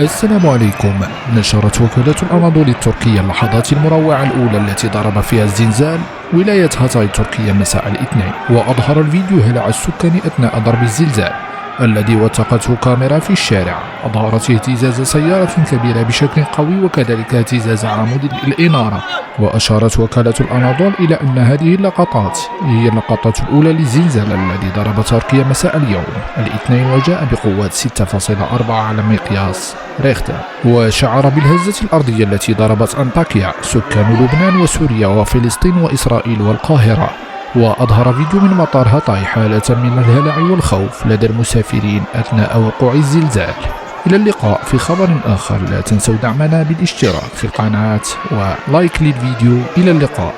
السلام عليكم. نشرت وكالة الأناضول التركية اللحظات المروعة الأولى التي ضرب فيها الزلزال ولاية هاتاي التركية مساء الاثنين، وأظهر الفيديو هلع السكان أثناء ضرب الزلزال الذي وثقته كاميرا في الشارع. أظهرت اهتزاز سيارة كبيرة بشكل قوي وكذلك اهتزاز عمود الإنارة. وأشارت وكالة الأناضول إلى أن هذه اللقطات هي اللقطات الأولى للزلزال الذي ضرب تركيا مساء اليوم الاثنين، وجاء بقوات 6.4 على مقياس ريختر، وشعر بالهزة الأرضية التي ضربت أنطاكيا سكان لبنان وسوريا وفلسطين وإسرائيل والقاهرة. وأظهر فيديو من مطار هاتاي حالة من الهلع والخوف لدى المسافرين أثناء وقوع الزلزال. إلى اللقاء في خبر آخر، لا تنسوا دعمنا بالاشتراك في القناة ولايك للفيديو. إلى اللقاء.